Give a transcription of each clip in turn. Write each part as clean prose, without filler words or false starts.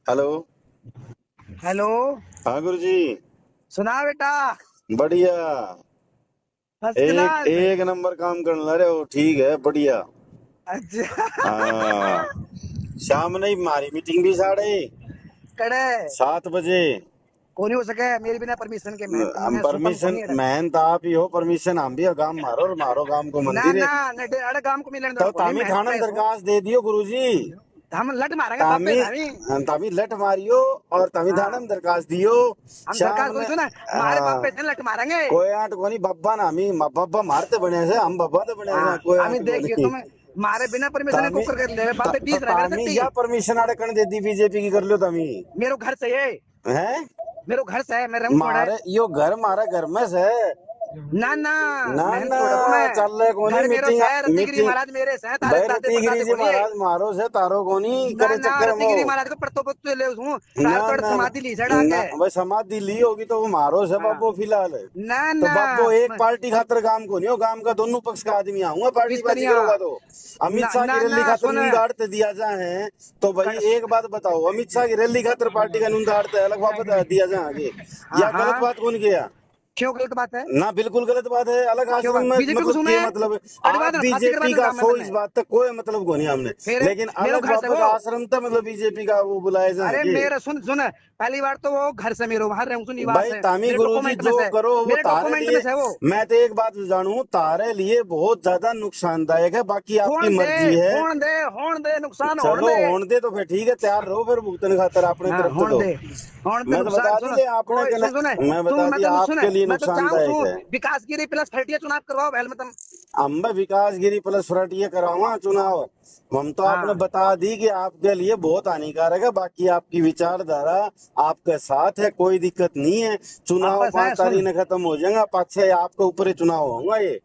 Hello. Hello. हाँ गुरुजी। सुना बेटा। बढ़िया। फर्स्ट एक क्लास। एक नंबर काम करने रहे हो, ठीक है, बढ़िया। अच्छा। हाँ। शाम नहीं, हमारी मीटिंग भी 7:30 बजे। कौन ही हो सके मेरे बिना परमिशन के। मैं सुपन कौन परमिशन ही है। मैन तो आप ही हो, परमिशन हम भी हो, काम मारो और मारो काम को ना मंदिर है। ना न अरे काम को मिलने दो तो कौन ही तामी मैं थानम तो दरखास्त दे दियो गुरुजी। हम लट मारेंगे बाबे तामी थामी। तामी लठ मारियो और तामी थानम हाँ दरखास्त दियो। हम शाम दरकार को ने सुना। मारे बाबे थे लट मारेंगे। कोई आठ कोनी बब्बा ना, मी बब्बा मारते बने से, हम बब्बा तो बने से, हाँ कोई हमें आठ देखिए कोनी। तुम मारे बिना परमिशन तामी कुकर कर ले बाबे तो 20 रगड़ तामी सकती। या परमिशन आड़े कण दे दी बीजेपी की कर लो तामी। मेरो घर से है। हैं? मेरो घर से है मैं रहूं छोड़े। मारे यो घर मारा घर में से। ना ना ना मैं ना छोड़ो मैं। चल रहे कोनी घर मेरो मीटिंग। है रत्तीगिरी मीटिंग महाराज मेरे से तारे भाई दादे रतिगिरी परदादे जी कोनी है। महाराज मारो से तारो कोनी ना करे ना चक्कर मो। रत्तीगिरी महाराज को पड़तो पत्तो ले उसू ना तार तो ना समाधि ली सड़ा ना के। भाई समाधि ली होगी तो वो मारो से हाँ बाबू फिलहाल। ना तो ना बाबू एक पार्टी खातर काम को नहीं हो, काम का दोनों पक्ष का आदमी आऊंगा पार्टी बाजी बिस्तरिया। करोगा तो। अमित ना शाह की ना रैली ना खातर सुन नूंदाड़ते दिया जाए तो भाई एक बात बताओ, अमित शाह की रैली खातर पार्टी का नूंदाड़ते अलग बात दिया जाए आगे, हाँ या गलत हाँ बात कौन किया? क्यों गलत बात है। ना बिल्कुल गलत बात है। अलग क्यों आश्रम बात में बीजेपी को मतलब सुना के है। मतलब कड़वा आप देना फांसी करवा बीजेपी देना का काम है सो, इस मैंने। बात तक कोई मतलब को नहीं हमने। फिर लेकिन मेरो अलग घर से बाबा वो। का आश्रम था मतलब बीजेपी का वो बुलाए जाए अरे कि मेरा सुन सुन पहली बार तो वो घर से मेरो वहां रहूं निवास भाई है तामी मेरे गुरुजी डॉक्यूमेंट में जो से। करो वो मेरे तारे डॉक्यूमेंट में लिए। से वो। मैं तो एक बात जानू, तारे लिए बहुत ज्यादा नुकसानदायक है, बाकी आपकी होन दे मर्जी है। होन दे होन दे नुकसान होन चलो दे। होने दे तो फिर ठीक है, तैयार रहो फिर भुगतने खातर अपने हाँ तरफ से होन तो। दे होन दे मैं तो नुकसान बता दी सुन। ले आपने कोई कहने, सुन सुन मैं तुम बता मैं दिया तो सुन आपके लिए मैं तो चाहूँ नुकसानदायक तू है। विकासगिरी प्लस फटिया चुनाव करवाओ पहले में तुम। अम्बा विकासगिरी प्लस फ्रंटियर कराऊंगा चुनाव। हम तो आपने हाँ बता दी कि आपके लिए बहुत हानिकारक है, बाकी आपकी विचारधारा आपके साथ है, कोई दिक्कत नहीं है। अब चुनाव बस है 5 तारीख सुन। ने खत्म हो जाएगा, पाछे आपके ऊपर ही चुनाव होगा ये,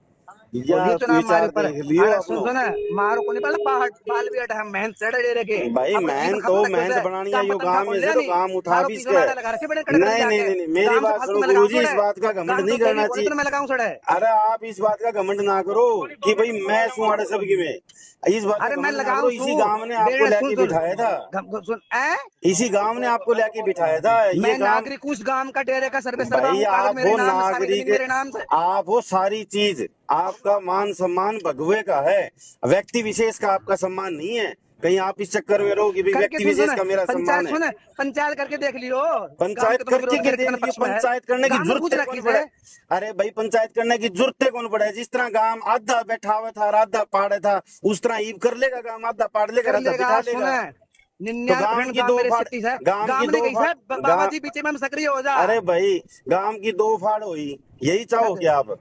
या होगी चुनाव हमारे विचार ऊपर। देख लियो अरे सुन अपनो। सुन मारो को नहीं पहले बाल बाल भी हम मेहनत से डरे रखे। भाई अब जीवन मेहनत तो खत्म तक मेहनत से बनानी है, काम यो पर तनखा गांव में कौन से लिया तो नहीं। काम उठा थारो भी पीछे इसके। मारे लगा रखे बड़े कड़े कड़े नहीं नहीं जाके। नहीं नहीं, मेरी काम से बात फालतू सुनो में लगाऊं गुरुजी, इस छोड़े। बात का घमंड काम तो नहीं तेरी करना कौन चाहिए। इतना मैं लगाऊं छोड़े। अरे आप इस बात का घमंड ना करो कि भाई मैं सुहाड़े सबकी में, इस बात का अरे मैं घमंड ना करो। लगाऊं इसी सू गांव ने आपको बेटे सुन लेके सुन बिठाया था, सुन ए। इसी गांव ने आपको लेके बिठाया था ये मैं गांव। नागरिक उस गांव का डेरे का सर्वे सरवा भाई हूँ कागज आप मेरे वो नाम सारी जमीन नागरिक, मेरे नाम से। आप वो सारी चीज, आपका मान सम्मान भगवे का है, व्यक्ति विशेष का आपका सम्मान नहीं है। कहीं आप इस चक्कर में रहो कि भाई करके व्यक्ति सुन सुन विशेष का मेरा सम्मान पंचायत है। सुन पंचायत करके देख लियो। गांव पंचायत के तुम्हें करके विरोध के करे देख कितने लियो, पक्ष में है। पंचायत करने की गांव में जरूरत पूछ है कौन रखी पड़े। से। अरे भाई पंचायत करने की जरूरत है कौन पड़े, जिस तरह गांव आधा बैठा हुआ था और आधा पाड़े था, उस तरह ईब कर लेगा, गांव आधा पाड़ लेगा कर आधा लेगा बिठा सुन। लेगा। तो 99% गांव मेरे सिटी है। गांव की गांव ने दो कही फाड़ से बाबा गांव जी पीछे में हम सक्रिय हो जा। अरे भाई गांव की दो फाड़ हुई, यही चाहो कद क्या आप? भाई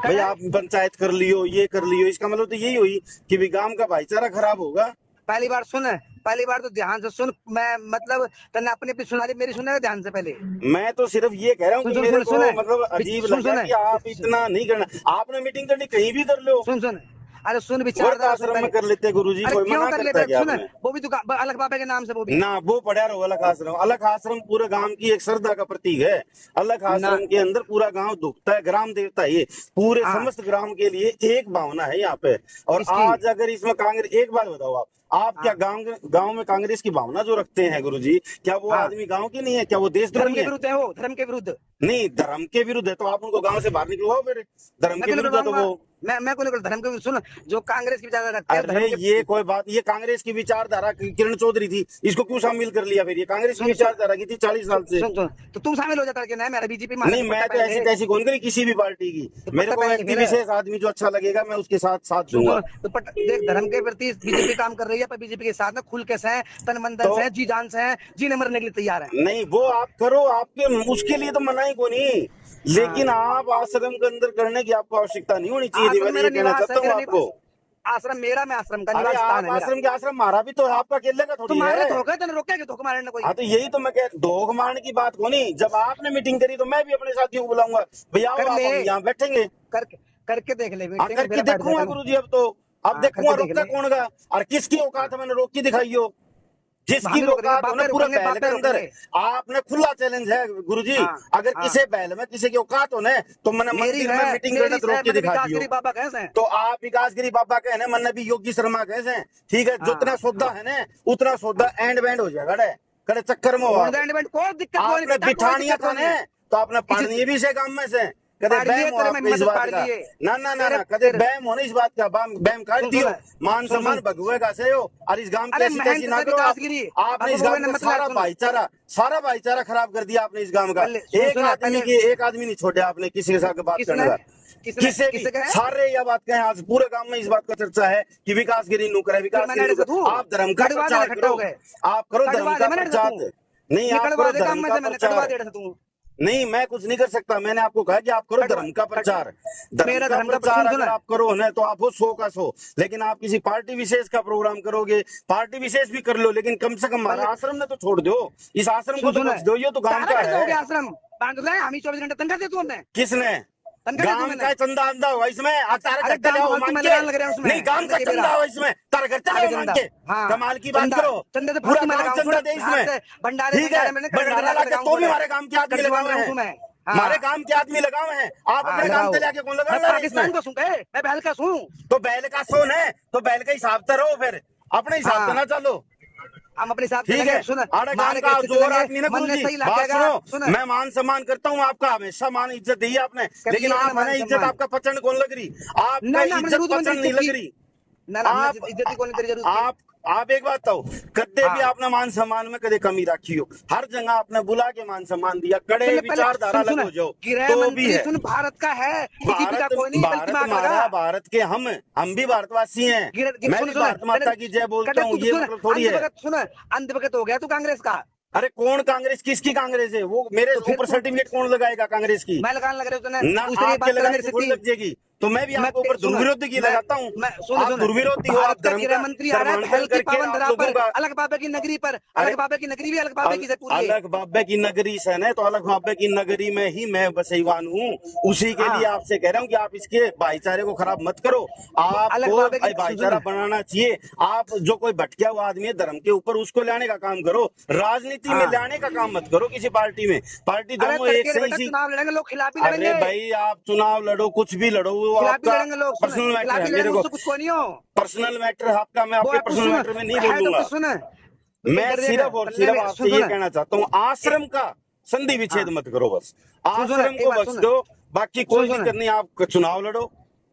कड़े आप पंचायत कर लियो, ये कर लियो, इसका मतलब तो यही हुई कि भी गांव का भाईचारा खराब होगा। पहली बार सुन। पहली बार तो ध्यान से सुन मैं मतलब तने अपनी अपनी सुना दी मेरी सुनेगा ध्यान से पहले। मैं तो सिर्फ ये कह रहा हूँ सुन कि सुन मेरे सुन को सुन मतलब अजीब सुन लगा सुन कि आप इतना नहीं करना। आपने मीटिंग करनी कहीं भी कर लो, सुन सुन अरे सुन वर्त विचारधारा सुन आश्रम में पहले। कर लेते गुरुजी, अरे कोई क्यों मना कर ले करता है क्या सुन आपने? वो भी दुकान अलग बाबा के नाम से वो भी। ना वो पड़ा रहो, अलग आश्रम, अलग आश्रम पूरे गांव की एक श्रद्धा का प्रतीक है। अलग ना आश्रम के अंदर पूरा गांव दुखता है, ग्राम देवता है ये, पूरे हाँ समस्त ग्राम के लिए एक भावना है यहाँ पे। और किसकी। आज अगर इसमें कांग्रेस, एक बात बताओ आप क्या हाँ गांव गांव में कांग्रेस की भावना जो रखते हैं गुरुजी, क्या वो हाँ आदमी गांव की नहीं है? क्या वो धर्म देशद्रोही के है? विरुद्ध है वो धर्म के विरुद्ध। नहीं, धर्म के विरुद्ध है तो आप उनको गांव से बाहर निकलवाओ फिर। धर्म मैं के क्यों विरुद्ध है तो निकलवाऊंगा। वो। मैं क्यों निकल धर्म के विरुद्ध सुन। जो कांग्रेस की विचारधारा रखते हैं अरे धर्म ये के। कोई बात, ये कांग्रेस की विचारधारा किरण चौधरी थी, इसको क्यों शामिल कर लिया? फिर ये कांग्रेस की सुन सुन विचारधारा की थी 40 साल से। सुन सुन तो तू शामिल हो जाता कि नहीं मेरा बीजेपी मारे नहीं, दुपट्टा मैं तो पहन ऐसी ले। तैसी कौन करी किसी भी पार्टी की। मेरे दुपट्टा को पहन ले व्यक्ति फिर। विशेष आदमी जो अच्छा लगेगा मैं उसके साथ साथ सुन दूंगा। सुन दुपट्टा देख धर्म के प्रति बीजेपी काम कर रही है पर बीजेपी के साथ में खुल के से है तन मन धन तो से है जी जान से है जीने मरने के लिए तैयार है। नहीं, वो आप करो, आपके उसके लिए तो मनाही को नहीं, हाँ लेकिन आप आश्रम के अंदर करने की आपको आवश्यकता नहीं होनी चाहिए थी। मैं आश्रम तो मेरा ये कहना निवास है चाहता हूँ मेरा आपको। आश्रम मेरा मैं आश्रम का अरे निवास स्थान आप है मेरा। आश्रम के आश्रम, मारा भी तो है, आपका अकेले का थोड़ी तुम्हारे है। धोखे तने रोके धोखे मारने ने कोई। हाँ तो यही तो मैं कह, धोख मारने की बात को नहीं, जब आपने मीटिंग करी तो मैं भी अपने साथियों को बुलाऊंगा, भैया आओ कर आप, ले हम यहाँ बैठेंगे। करके करके देख ले हाँ मीटिंग करके फिर बैठ देखूंगा जाएगा। गुरुजी अब तो। अब हाँ देखूंगा करके देख रोका ले। कौन गा, और किसकी हाँ औकात है मैंने रोक के दिखाई हो। जिसकी हम ही भी रोक रहे औकात हो ना बाबे पूरे रुकेंगे बैल के बाबे अंदर। रोकेंगे। आपने खुला चैलेंज है गुरुजी, हाँ अगर हाँ किसी बैल में किसी की औकात हो ना तो मैंने मेरी मंदिर में है मीटिंग करना मेरी तो रोक है के मैंने दिखा विकास दियो। गिरी बाबा कैसे हैं। तो आप विकासगिरी बाबा कहे ना, मन भी योगी शर्मा कैसे, ठीक है, हाँ जितना सौदा हाँ है ना उतना सौदा हाँ एंड बैंड हो जाएगा रे। कड़े चक्कर में हो आप। कोई दिक्कत कोई आपने नहीं, बिठानिया था ने तो आपने पढ़नी भी से काम में से कदे बैम हो आपने इस बात का ना ना ना ना कदे बैम होने इस बात का बैम काट दियो मान सम्मान भगवे का से हो और इस गांव कैसी कैसी ना करो आपने इस गांव का सारा भाईचारा खराब कर दिया आपने इस गांव का। एक आदमी नहीं छोड़े आपने किसी के साथ बात करने का किसे भी सारे यह बात कहें आज पूरे गांव में इस बात का चर्चा है कि विकास गिरी नु करे विकास गिरी आप धर्म का प्रचार करो आप करो धर्म का प्रचार नहीं आप करो धर्म का प्रचार नहीं मैं कुछ नहीं कर सकता मैंने आपको कहा कि आप करो धर्म का प्रचार धर्म का प्रचार अगर आप करो ना तो आप हो 100 का 100 लेकिन आप किसी पार्टी विशेष का प्रोग्राम करोगे पार्टी विशेष भी कर लो लेकिन कम से कम हमारा आश्रम ने तो छोड़ दो इस आश्रम को तो बच दो ये तो गांव का है आश्रम हम ही 24 घंटे तनखा दे तू हमने किसने गांव का चंदा अंदा हुआ इसमें नहीं गांव का चंदा हुआ इसमें तारा घर चले मांग के कमाल की बात करो पूरा गांव चंदा दे इसमें ठीक है भंडारा लाके तो भी हमारे गांव के आदमी लगाए हैं हमारे गांव के आदमी लगाए हैं आप अपने गांव से लेके कौन लगा रहे हैं पाकिस्तान को सुन मैं बैल का सुन तो बैल का सुन है तो बैल का हिसाब से रहो फिर अपने हिसाब से ना चलो हम अपने साथ ठीक है जोर आदमी ने मैं मान सम्मान करता हूँ आपका हमेशा मान इज्जत दी है आपने लेकिन आप मैंने इज्जत आपका पचन कौन लग रही आपका इज्जत पचन नहीं लग रही आप एक बात हो कदे भी आपने मान सम्मान में कदे कमी रखी हो हर जगह आपने बुला के मान सम्मान दिया कड़े विचारधारा अलग हो जाओ तो भी है भारत का है भारत हमारा भारत के हम भी भारतवासी हैं मैं भी भारत माता की जय बोलता हूँ ये मतलब थोड़ी है सुन अंधभगत हो गया तू कांग्रेस का अरे कौन कांग्रेस किसकी कांग्रेस है वो मेरे ऊपर सर्टिफिकेट कौन लगाएगा कांग्रेस की मैं लगाने लग रहा हूँ ना आपके लगाने से लग जाएगी तो मैं भी आपके ऊपर दुर्विरोधी की लगाता हूँ आप दुर्विरोधी हो आप धर्म का मंत्री अलग बाबे की नगरी पर अलग बाबे की नगरी भी अलग बाबे की अलग बाबे की नगरी से न तो अलग बाबे की नगरी में ही मैं बसईवान हूँ उसी के लिए आपसे कह रहा हूँ कि आप इसके भाईचारे को खराब मत करो आपको भाईचारा बनाना चाहिए आप जो कोई भटकिया हुआ आदमी है धर्म के ऊपर उसको लाने का काम करो राजनीति में लाने का काम मत करो किसी पार्टी में पार्टी दोनों एक सही चुनाव लड़ेंगे लोग खिलाफ अरे भाई आप चुनाव लड़ो कुछ भी लड़ो आपका पर्सनल मैटर है मेरे को पर्सनल मैटर आपका मैं आपके पर्सनल मैटर में नहीं बोलूंगा मैं सिर्फ और सिर्फ आपसे ये कहना चाहता हूँ आश्रम का संधि विच्छेद मत करो बस आश्रम को बख्श दो बाकी कोई दिक्कत नहीं आप चुनाव लड़ो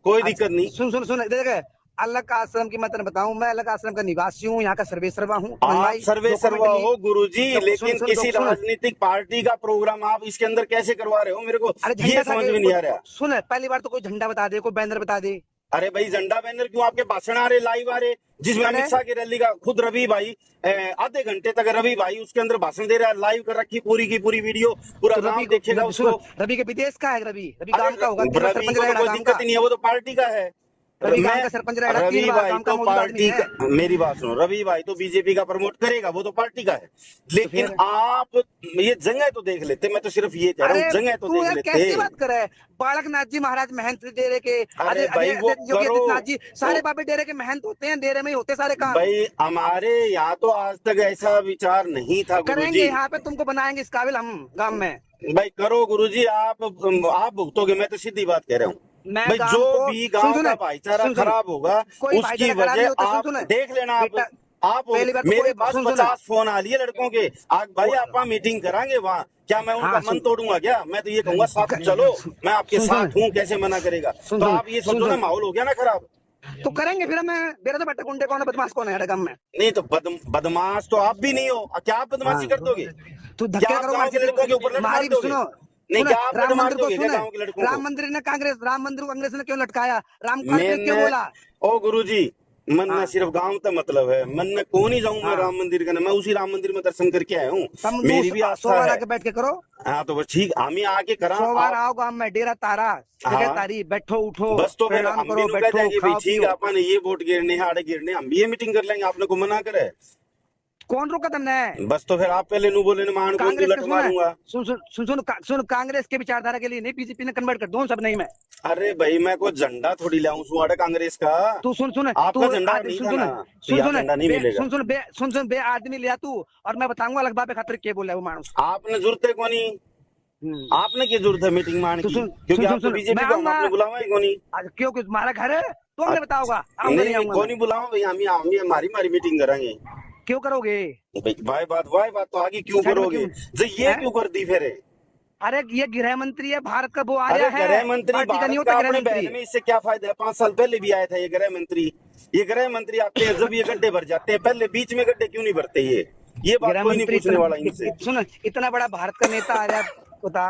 कोई दिक्कत नहीं सुन देख अलग आश्रम की मैं तेरे बताऊं मैं अलग आश्रम का निवासी हूँ यहाँ का सर्वे सर्वा हूँ आप सर्वे सर्वा हो गुरुजी लेकिन किसी राजनीतिक पार्टी का प्रोग्राम आप इसके अंदर कैसे करवा रहे हो मेरे को ये समझ में नहीं आ रहा सुन पहली बार तो कोई झंडा बता दे कोई बैनर बता दे अरे भाई झंडा बैनर क्यों आपके भाषण आ रहे लाइव आ रहे जिसमें अमित शाह की रैली का खुद रवि भाई आधे घंटे तक रवि भाई उसके अंदर भाषण दे रहा है लाइव कर रखी पूरी की पूरी वीडियो पूरा गांव देखेगा उसको रवि के विदेश का है रवि गांव का होगा रवि को कोई दिक्कत नहीं है वो तो पार्टी का है रवि भाई तो पार्टी का मेरी बात सुनो रवि भाई तो बीजेपी का प्रमोट करेगा वो तो पार्टी का है लेकिन आप ये जगह तो देख लेते मैं तो सिर्फ ये कह रहा हूँ जगह तो देख लेते कैसी बात करे बालक नाथ जी महाराज महंत डेरे के नाथ जी सारे बाबे डेरे के महंत होते हैं डेरे में ही होते सारे काम भाई हमारे यहाँ तो आज तक ऐसा विचार नहीं था करेंगे यहाँ पे तुमको बनाएंगे इस काबिल हम गाँव में भाई करो गुरुजी आप भुगतोगे मैं तो सीधी बात कह रहा हूँ भाई जो भी गांव का भाईचारा खराब होगा उसकी वजह आप देख लेना आप मेरे पास 50 फोन आ लिए लड़कों के आज भाई आप मीटिंग कराएंगे वहाँ क्या मैं उनका मन तोड़ूंगा क्या मैं तो ये कहूंगा साथ चलो मैं आपके साथ हूँ कैसे मना करेगा तो आप ये सोचो ना माहौल हो गया ना खराब तो करेंगे फिर मैं मेरा तो बट्टा गुंडे कौन है बदमाश कौन है गाँव में नहीं तो बदमाश तो आप भी नहीं हो क्या आप बदमाशी कर दोगे तो धक्का करो लड़कों के ऊपर मारी सुनो नहीं क्या आप राम मंदिर को सुने राम मंदिर ने कांग्रेस ने क्यों लटकाया राम क्यों बोला ओ गुरुजी मन में सिर्फ गांव तक मतलब है मन में कौन ही जाऊं मैं राम मंदिर का मैं उसी राम मंदिर में दर्शन करके आया हूँ मेरी भी आस्था है बैठ के करो हाँ तो बस ठीक हम ही आके करा आओ गाँव में डेरा तारा तारी बैठो उठो बस तो फिर हम भी कह देंगे ठीक है अपन ये वोट गिरने आड़े गिरने हम भी ये मीटिंग कर लेंगे आपने को मना करे कौन रोका तुमने बस तो फिर आप पहले नू बोले मान को लट मारूंगा सुन कांग्रेस के विचारधारा के लिए नहीं बीजेपी ने कन्वर्ट कर दो सब नहीं मैं अरे भाई मैं कोई झंडा थोड़ी लाऊं सुन कांग्रेस का तू सुन आपका झंडा नहीं मिलेगा सुन बे आदमी लिया तू और मैं बताऊंगा अलग बाबे खातिर क्या बोला वो मानुस आपने जरूरत है कोनी आपने क्या जरूरत है मीटिंग मान की क्योंकि आप बीजेपी को आपने बुलावा ही कोनी क्योंकि तुम्हारा घर है तो हमने बताओगा नहीं कोनी बुलाओ भाई हम हमारी मीटिंग करेंगे क्यों करोगे? वाह बात तो आगे क्यों साइड में करोगे? क्यों जो ये है? क्यों कर दी फिर? अरे ये गृह मंत्री है भारत का, वो आ अरे रहा गृह है, मंत्री पार्टी का नहीं भारत होता का गृह अपने मंत्री। बहन में, इससे क्या फायदा है? 5 साल पहले भी आया था ये गृह मंत्री। ये गृह मंत्री आते हैं जब ये गड्ढे भर जाते हैं, पहले बीच में गड्ढे क्यों नहीं भरते? ये बात गृह कोई नहीं मंत्री पूछने वाला इनसे। सुन, इतना बड़ा भारत का नेता आ रहा है, बता।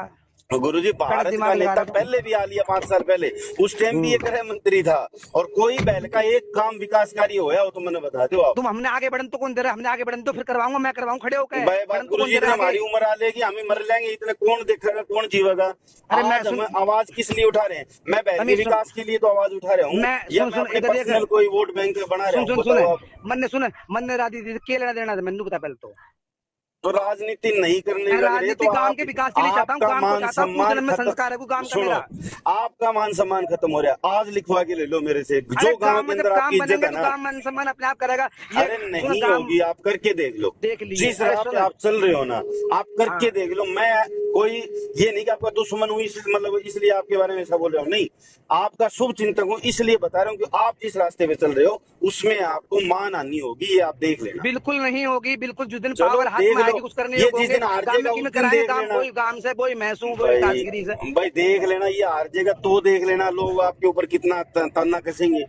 गुरुजी कड़ा भारत का दिमाग लगा नेता रहा पहले भी आ लिया 5 साल पहले, उस टाइम भी ये गृह मंत्री था। और कोई पहल का एक काम विकासकारी होया हो तो मैंने बता दो आप। तुम हमने आगे बढ़न तो कौन दे रहा है? हमने आगे बढ़न तो फिर करवाऊंगा, मैं करवाऊं खड़े होकर, भाई बात बढ़न तो कौन गुरुजी, दे इतने रहा है हमारी आगे? उम्र आ लेगी, हमें मर लेंगे, इतने कौन देखेगा, कौन जीवेगा? अरे मैं आज हम सुन, आवाज किस लिए उठा रहे हैं? मैं बहन के अमीर सुन, विकास के लिए तो आवाज उठा रहा हूँ, मैं या सुन मैं सुन अपने इधर देख, पर्सनल कोई वोट बैंक बना रहा सुन हूँ? सुन सुन, बताओ आप। मन ने राजी थी के लेना देना था, मैंने बता पहले तो। तो राजनीति नहीं करने मैं लग रहे राजनीति तो गांव आप, के विकास के लिए चाहता हूँ, आपका गांव को मान चाहता हूँ, पूरे सम्मान जन्म में खत्म। संस्कार है वो गांव का सुनो, मेरा। आपका मान सम्मान खत्म हो रहा है, आज लिखवा के ले लो मेरे से। अरे जो गांव गांव के में जब अंदर काम आपकी इज्जत बनेंगे है तो ना, गांव मान सम्मान अपने आप करेगा। अरे सुन नहीं काम होगी, आप करके देख लो। देख लिए, जिस अरे राह सुन, पे आप चल रहे हो ना, आप करके हाँ। देख लो। मैं कोई ये नहीं कि आपका दुश्मन हूँ मतलब इसलिए आपके बारे में ऐसा बोल रहा हूँ, नहीं, आपका शुभ चिंतक हूँ इसलिए बता रहा हूँ कि आप जिस रास्ते पे चल रहे हो उसमें आपको मान आनी होगी, ये आप देख लेना। बिल्कुल नहीं होगी, बिल्कुल जिस दिन चलो पावर हाथ देख में लो, आएगी कुछ करने ये योग्य जिस होंगे, दिन हार गांव में जाएगा किमें उस दिन कराएंगे देख काम, लेना। कोई गांव से कोई मैसूं कोई भाई काजगिरी से। भाई देख लेना, ये हार जाएगा तो देख लेना, लोग आपके ऊपर कितना ताना कसेंगे,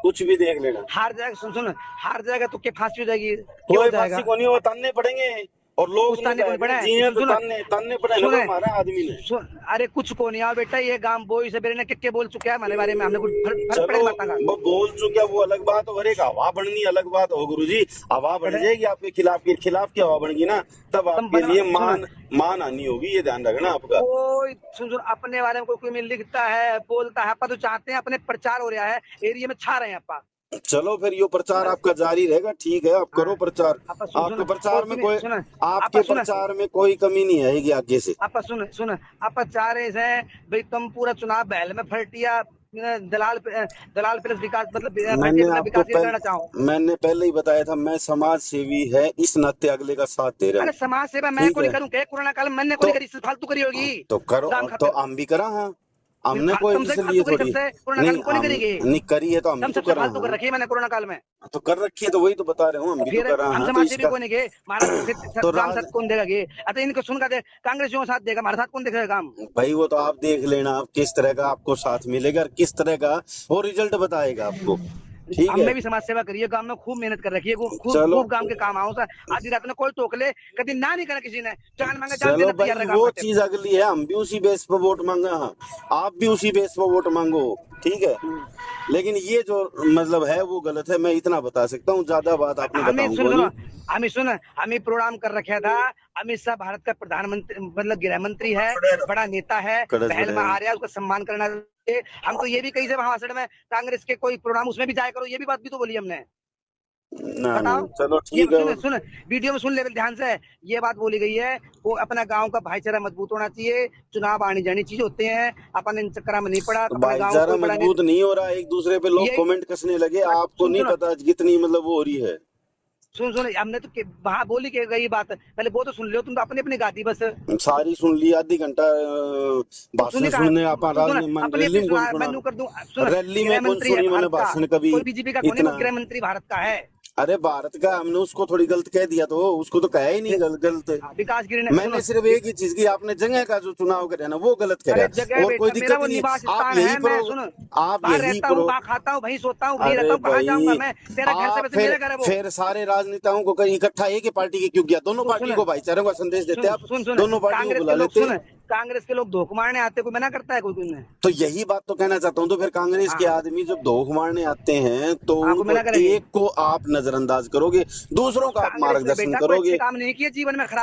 कुछ भी देख लेना। हार जाएगा, सुन सुन, हार जाएगा तो क्या फांसी हो जाएगी? क्यों हो कोई जाएगा? फांसी को नहीं हो, तानने पड़ेंगे। और लोग कुछ ने ताने को नहीं पड़ा है, जिए सुन तो सुन तानने तानने पड़े ना, सुन वो हमारा आदमी ने। सुन, अरे कुछ को नहीं आओ बेटा, ये गांव बोई से बेरे ने कितने बोल चुके हैं हमारे बारे में, हमने कुछ फर्क चलो पड़ेगा माता का। वो बोल चुके वो अलग बात हो, एक हवा बढ़नी अलग बात हो गुरुजी। हवा बढ़ जाएगी आपके खिलाफ की हवा बढ़ेगी ना, तब आपके लिए मान आनी होगी, ये ध्यान रखना आपका। कोई सुन सुन, अपने बारे में कोई लिखता है बोलता है, अपा तो चाहते हैं अपने प्रचार हो रहा है, एरिया में छा रहे हैं अपा। चलो फिर ये प्रचार आपका जारी रहेगा, ठीक है, आप करो प्रचार। आपके प्रचार में कोई, आपके प्रचार में कोई कमी नहीं आएगी आगे से। आप सुन सुन, आप चाह रहे हैं भाई तुम पूरा चुनाव बहल में फटिया दलाल प्लस विकास, मतलब विकास करना चाहो। मैंने पहले ही बताया था, मैं समाज सेवी है इस नाते अगले का साथ दे रहा हूँ। अरे समाज सेवा मैं को नहीं करूँ, कोरोना काल में मैंने को नहीं करी, फालतू करी होगी तो करो, तो हम भी करा। हाँ हमने कोई इसलिए थोड़ी नहीं करी है, तो हम तो कर रखी है मैंने कोरोना काल में, तो कर रखी है, तो वही तो बता रहे हूँ, हम भी तो कर रहे हैं। समाज सेवी को नहीं गए तो साथ कौन देगा? अतः इनको सुन कर कांग्रेस साथ देगा, हमारे साथ कौन देखेगा काम? भाई वो तो आप देख लेना, आप किस तरह का आपको साथ मिलेगा और किस तरह का वो रिजल्ट बताएगा आपको, ठीक है। हमने भी समाज सेवा करी है, गांव में खूब मेहनत कर रखी है, खूब गांव के काम आओ सा, आधी रात में कोई टोक ले, कभी ना नहीं करा किसी ने, जान मांगे जान देना तैयार रखा। वो चीज अगली है, हम भी उसी बेस पर वोट मांगा, आप भी उसी बेस पर वोट मांगो, ठीक है। लेकिन ये जो मतलब है वो गलत है, मैं इतना बता सकता हूँ, ज्यादा बात आपने बताऊंगा। हमें प्रोग्राम कर रखा था, अमित शाह भारत का प्रधानमंत्री मतलब गृह मंत्री है, बड़ा नेता है, पहल में आ रहा है, उसका सम्मान करना चाहिए। हम तो ये भी कही से भाषण में कांग्रेस के कोई प्रोग्राम उसमें भी जाया करो, ये भी बात भी तो बोली हमने। बताओ, चलो ठीक है, सुन वीडियो में सुन ले ध्यान से, ये बात बोली गई है, वो अपना गांव का भाईचारा मजबूत होना चाहिए, चुनाव आनी जानी चीज होते हैं, अपन इन चक्कर में नहीं पड़ा। भाईचारा मजबूत नहीं हो रहा, एक दूसरे पे लोग कमेंट कसने लगे, आपको नहीं पता कितनी मतलब वो हो रही है। सुन हमने तो वहाँ बोली के गई बात, पहले वो तो सुन लो, तुम तो अपनी अपनी गाती बस सारी सुन ली, आधी घंटा भाषण सुनने रैली में कौन सुनी मैंने भाषण कभी? बीजेपी का गृह मंत्री भारत का है। अरे भारत का, हमने उसको थोड़ी गलत कह दिया, तो उसको तो कहा ही नहीं गलत। विकास गिरी मैंने सिर्फ एक ही चीज की, आपने जगह का जो चुनाव करे ना वो गलत करे, और कोई दिक्कत नहीं। आप यही खाता हूँ, वही सोता हूँ, कहाँ जाऊंगा मैं? तेरा घर से मेरा घर है वो। फिर सारे राजनेताओं को कहीं इकट्ठा एक ही पार्टी के क्यों किया? दोनों पार्टी को भाईचारे का संदेश देते आप, दोनों पार्टी को बुला लेते हैं। कांग्रेस के लोग धोख मारने आते, कोई मना करता है? कोई नहीं। तो यही बात तो कहना चाहता हूँ, तो फिर कांग्रेस के आदमी जब धोख मारने आते हैं तो एक को आप नजरअंदाज करोगे, दूसरों का आप मार्गदर्शन करोगे। काम नहीं किया जीवन में, खराब